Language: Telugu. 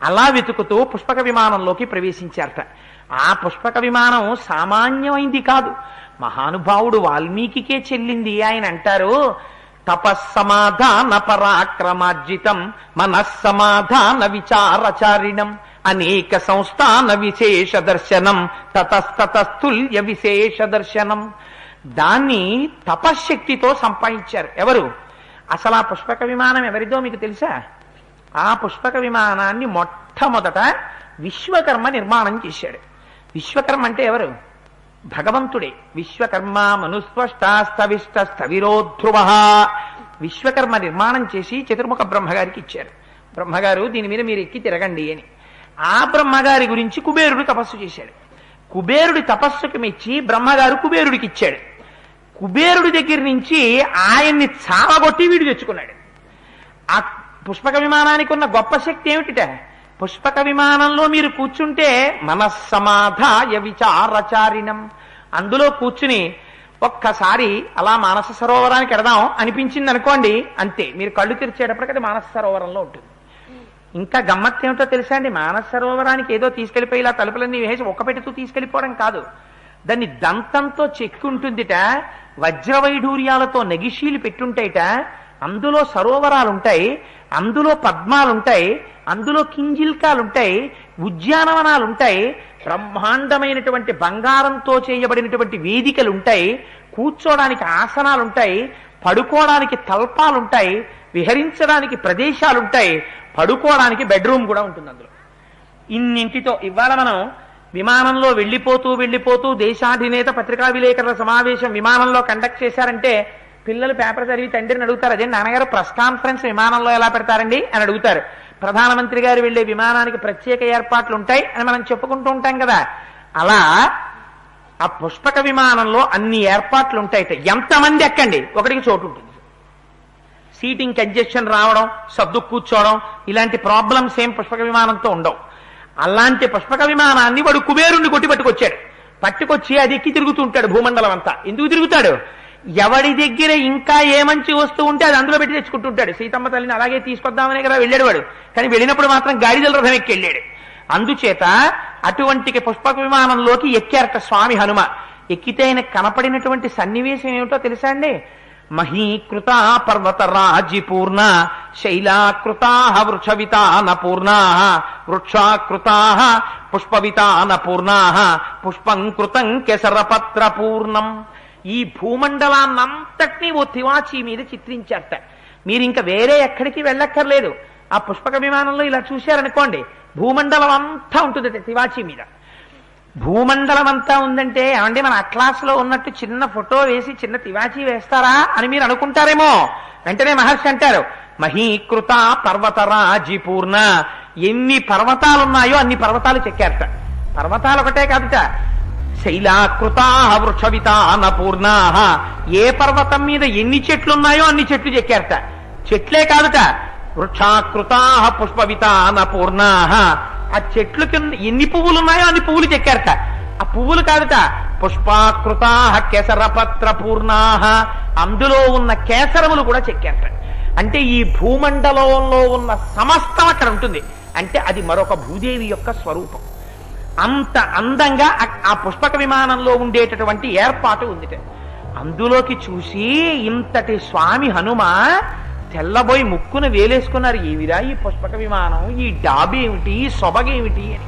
అలా వెతుకుతూ పుష్పక విమానంలోకి ప్రవేశించారట. ఆ పుష్పక విమానం సామాన్యమైంది కాదు, మహానుభావుడు వాల్మీకికే చెల్లింది. ఆయన అంటారు, తపస్సమాధాన పరాక్రమార్జితం మనస్సమాధాన విచారచారిణం అనేక సంస్థాన విశేష దర్శనం తతస్తతుల్య విశేష దర్శనం. దాన్ని తపశ్శక్తితో సంపాదించారు. ఎవరు? అసలు ఆ పుష్పక విమానం ఎవరిదో మీకు తెలుసా? ఆ పుష్పక విమానాన్ని మొట్టమొదట విశ్వకర్మ నిర్మాణం చేశాడు. విశ్వకర్మ అంటే ఎవరు? భగవంతుడే. విశ్వకర్మ మనుస్పష్టాస్తవిష్ట స్థవిరోధ్రువ. విశ్వకర్మ నిర్మాణం చేసి చతుర్ముఖ బ్రహ్మగారికి ఇచ్చారు. బ్రహ్మగారు దీని మీద మీరు ఎక్కి తిరగండి అని. ఆ బ్రహ్మగారి గురించి కుబేరుడు తపస్సు చేశాడు. కుబేరుడి తపస్సుకు మెచ్చి బ్రహ్మగారు కుబేరుడికి ఇచ్చాడు. కుబేరుడి దగ్గర నుంచి ఆయన్ని చావగొట్టి వీడు తెచ్చుకున్నాడు. ఆ పుష్పక విమానానికి ఉన్న గొప్ప శక్తి ఏమిటిట? పుష్పక విమానంలో మీరు కూర్చుంటే మనస్సమాధాయ విచారచారిణం. అందులో కూర్చుని ఒక్కసారి అలా మానస సరోవరానికి ఎడదాం అనిపించింది అనుకోండి, అంతే. మీరు కళ్ళు తెరిచేటప్పటికి అది మానస సరోవరంలో ఉంటుంది. ఇంకా గమ్మత్తు ఏమిటో తెలుసా అండి? మానస సరోవరానికి ఏదో తీసుకెళ్లిపోయి ఇలా తలుపులన్నీ వేసి ఒక్క పెట్టుతూ తీసుకెళ్లిపోవడం కాదు. దాన్ని దంతంతో చెక్కి ఉంటుందిట, వజ్రవైఢూర్యాలతో నగిషీలు పెట్టుంటాయిట. అందులో సరోవరాలుంటాయి, అందులో పద్మాలుంటాయి, అందులో కింజిల్కాలుంటాయి, ఉద్యానవనాలుంటాయి, బ్రహ్మాండమైనటువంటి బంగారంతో చేయబడినటువంటి వేదికలుంటాయి, కూర్చోడానికి ఆసనాలుంటాయి, పడుకోవడానికి తల్పాలుంటాయి, విహరించడానికి ప్రదేశాలుంటాయి, పడుకోవడానికి బెడ్రూమ్ కూడా ఉంటుంది అందులో. ఇన్నింటితో ఇవాళ మనం విమానంలో వెళ్ళిపోతూ దేశాధినేత పత్రికా విలేకరుల సమావేశం విమానంలో కండక్ట్ చేశారంటే పిల్లలు పేపర్ చదివి తండ్రిని అడుగుతారు, అదే నాన్నగారు ప్రెస్ కాన్ఫరెన్స్ విమానంలో ఎలా పెడతారండి అని అడుగుతారు. ప్రధానమంత్రి గారు వెళ్లే విమానానికి ప్రత్యేక ఏర్పాట్లు ఉంటాయి అని మనం చెప్పుకుంటూ ఉంటాం కదా. అలా ఆ పుష్పక విమానంలో అన్ని ఏర్పాట్లు ఉంటాయి. ఎంతమంది ఎక్కండి, ఒకటికి చోటు ఉంటుంది. సీటింగ్ కంజెషన్ రావడం, సర్దు కూర్చోవడం, ఇలాంటి ప్రాబ్లమ్స్ ఏం పుష్పక విమానంతో ఉండవు. అలాంటి పుష్పక విమానాన్ని వాడు కుబేరుణ్ణి కొట్టి పట్టుకొచ్చి అది ఎక్కి తిరుగుతుంటాడు భూమండలం అంతా. ఎందుకు తిరుగుతాడు? ఎవడి దగ్గర ఇంకా ఏ మంచి వస్తువు ఉంటే అది అందులో పెట్టి తెచ్చుకుంటుంటాడు. సీతమ్మ తల్లిని అలాగే తీసుకొద్దామనే కదా వెళ్ళాడు వాడు, కానీ వెళ్ళినప్పుడు మాత్రం గాడిదల రథం ఎక్కి వెళ్ళాడు. అందుచేత అటువంటి పుష్పక విమానంలోకి ఎక్కారట స్వామి హనుమ. ఎక్కితే ఆయన కనపడినటువంటి సన్నివేశం ఏమిటో తెలుసా అండి? మహీకృత పర్వతరాజిపూర్ణ శైలాకృతా వృక్షవితానపూర్ణా వృక్షాకృతా పుష్పవితానపూర్ణా పుష్పం కృతం కేసరపత్రపూర్ణం. ఈ భూమండలాన్నంతటినీ ఓ తివాచీ మీద చిత్రించారట. మీరు ఇంకా వేరే ఎక్కడికి వెళ్ళక్కర్లేదు. ఆ పుష్పక విమానంలో ఇలా చూశారనుకోండి, భూమండలం అంతా ఉంటుంది తివాచీ మీద. భూమండలం అంతా ఉందంటే ఏమంటే మన అట్లాస్ లో ఉన్నట్టు చిన్న ఫోటో వేసి చిన్న తివాచీ వేస్తారా అని మీరు అనుకుంటారేమో. వెంటనే మహర్షి అంటారు, మహీకృత పర్వతరాజిపూర్ణ. ఎన్ని పర్వతాలున్నాయో అన్ని పర్వతాలు చెక్కారట. పర్వతాలు ఒకటే కాదుట, శైలాకృతా వృక్షవితానపూర్ణా. ఏ పర్వతం మీద ఎన్ని చెట్లున్నాయో అన్ని చెట్లు చెక్కారట. చెట్లే కాదుట, వృక్షాకృతా పుష్పవితానపూర్ణా. ఆ చెట్లు కింద ఎన్ని పువ్వులు ఉన్నాయో అన్ని పువ్వులు చెక్కారట. ఆ పువ్వులు కాదుట, పుష్పాకృతా కేసరపత్ర పూర్ణా. అందులో ఉన్న కేసరములు కూడా చెక్కారట. అంటే ఈ భూమండలంలో ఉన్న సమస్తం అక్కడ ఉంటుంది. అంటే అది మరొక భూదేవి యొక్క స్వరూపం. అంత అందంగా ఆ పుష్పక విమానంలో ఉండేటటువంటి ఏర్పాటు ఉంది. అందులోకి చూసి ఇంతటి స్వామి హనుమ తెల్లబోయి ముక్కును వేలేసుకున్నారు. ఏమిరా ఈ పుష్పక విమానం, ఈ డాబేమిటి, ఈ సొబగేమిటి అని.